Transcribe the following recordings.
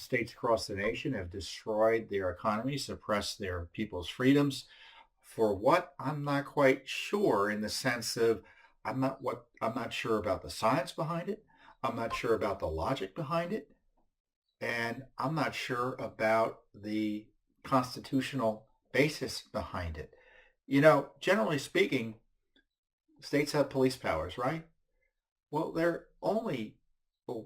states across the nation have destroyed their economy, suppressed their people's freedoms. For what? I'm not quite sure in the sense of I'm not sure about the science behind it. I'm not sure about the logic behind it. And I'm not sure about the constitutional basis behind it. Generally speaking, states have police powers, right? Well, they're only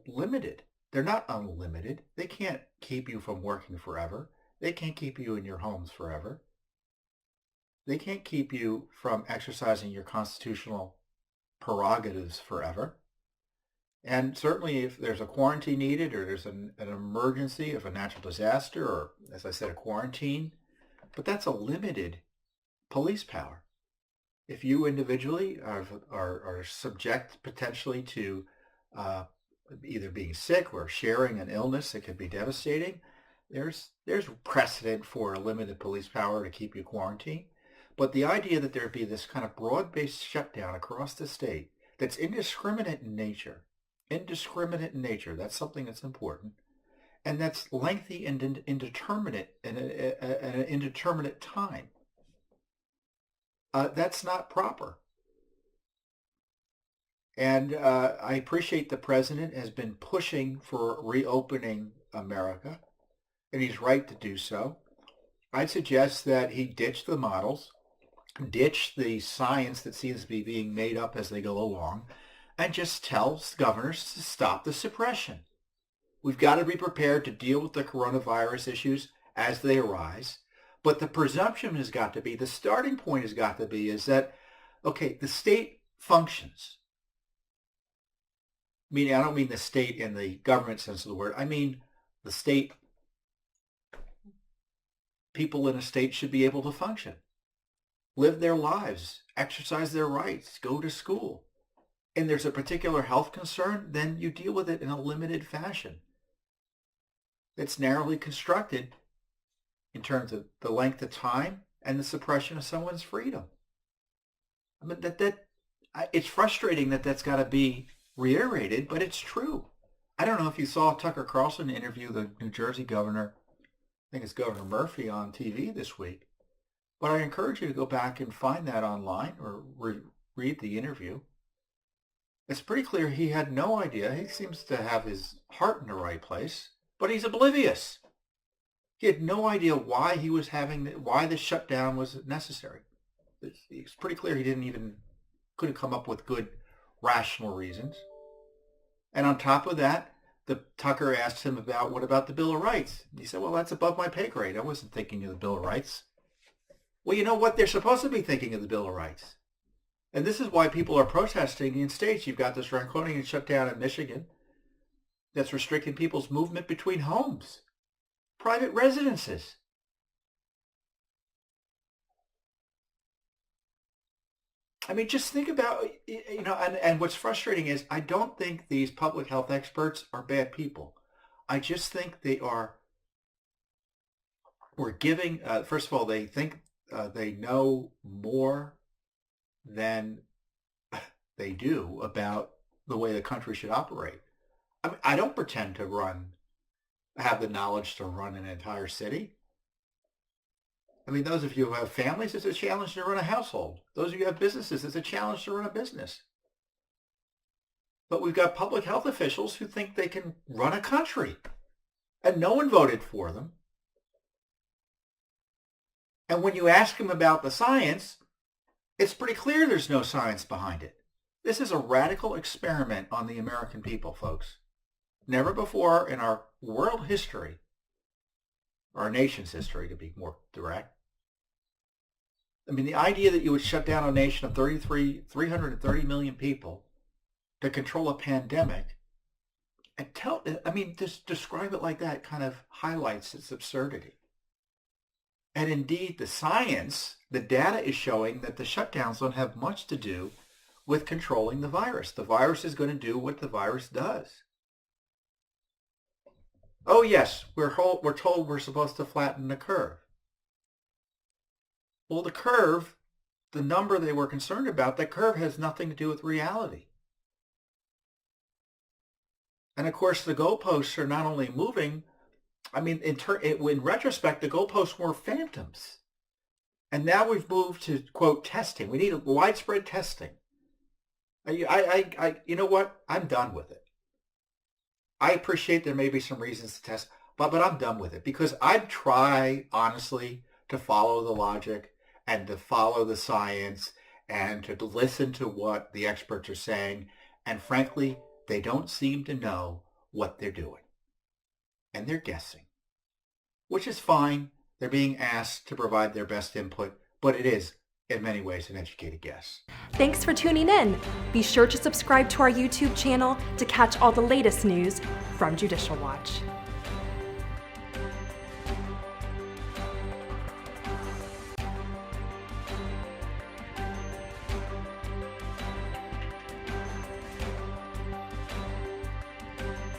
limited. They're not unlimited. They can't keep you from working forever. They can't keep you in your homes forever. They can't keep you from exercising your constitutional prerogatives forever. And certainly if there's a quarantine needed or there's an emergency of a natural disaster or, as I said, a quarantine, but that's a limited police power. If you individually are subject potentially to either being sick or sharing an illness that could be devastating, there's precedent for a limited police power to keep you quarantined. But the idea that there'd be this kind of broad-based shutdown across the state that's indiscriminate in nature, that's something that's important, and that's lengthy and indeterminate and an indeterminate time, that's not proper. And I appreciate the president has been pushing for reopening America, and he's right to do so. I'd suggest that he ditch the models, ditch the science that seems to be being made up as they go along, and just tell governors to stop the suppression. We've got to be prepared to deal with the coronavirus issues as they arise. But the presumption has got to be, the starting point has got to be, is that, okay, the state functions. Meaning, I don't mean the state in the government sense of the word. I mean the state, people in a state should be able to function, live their lives, exercise their rights, go to school. And there's a particular health concern, then you deal with it in a limited fashion. That's narrowly constructed in terms of the length of time and the suppression of someone's freedom. I mean, it's frustrating that that's got to be reiterated, but it's true. I don't know if you saw Tucker Carlson interview the New Jersey governor, I think it's Governor Murphy, on TV this week. But I encourage you to go back and find that online or read the interview. It's pretty clear he had no idea. He seems to have his heart in the right place, but he's oblivious. He had no idea why why the shutdown was necessary. It's pretty clear he couldn't come up with good rational reasons. And on top of that, Tucker asked him about, what about the Bill of Rights? And he said, well, that's above my pay grade. I wasn't thinking of the Bill of Rights. Well, you know what? They're supposed to be thinking of the Bill of Rights. And this is why people are protesting in states. You've got this draconian shutdown in Michigan that's restricting people's movement between homes, private residences. I mean, just think about, and what's frustrating is I don't think these public health experts are bad people. I just think we're giving, first of all, they think they know more than they do about the way the country should operate. I mean, I don't pretend to have the knowledge to run an entire city. I mean, those of you who have families, it's a challenge to run a household. Those of you who have businesses, it's a challenge to run a business. But we've got public health officials who think they can run a country, and no one voted for them. And when you ask them about the science, it's pretty clear there's no science behind it. This is a radical experiment on the American people, folks. Never before in our world history, or our nation's history to be more direct. I mean, the idea that you would shut down a nation of 330 million people to control a pandemic, and just describe it like that kind of highlights its absurdity. And indeed, the science, the data is showing that the shutdowns don't have much to do with controlling the virus. The virus is going to do what the virus does. Oh yes, we're told we're supposed to flatten the curve. Well, the curve, the number they were concerned about, that curve has nothing to do with reality. And of course, the goalposts are not only moving, I mean, in retrospect, the goalposts were phantoms. And now we've moved to, quote, testing. We need widespread testing. You know what? I'm done with it. I appreciate there may be some reasons to test, but I'm done with it because I'd try, honestly, to follow the logic and to follow the science and to listen to what the experts are saying. And frankly, they don't seem to know what they're doing. And they're guessing, which is fine. They're being asked to provide their best input, but it is, in many ways, an educated guess. Thanks for tuning in. Be sure to subscribe to our YouTube channel to catch all the latest news from Judicial Watch.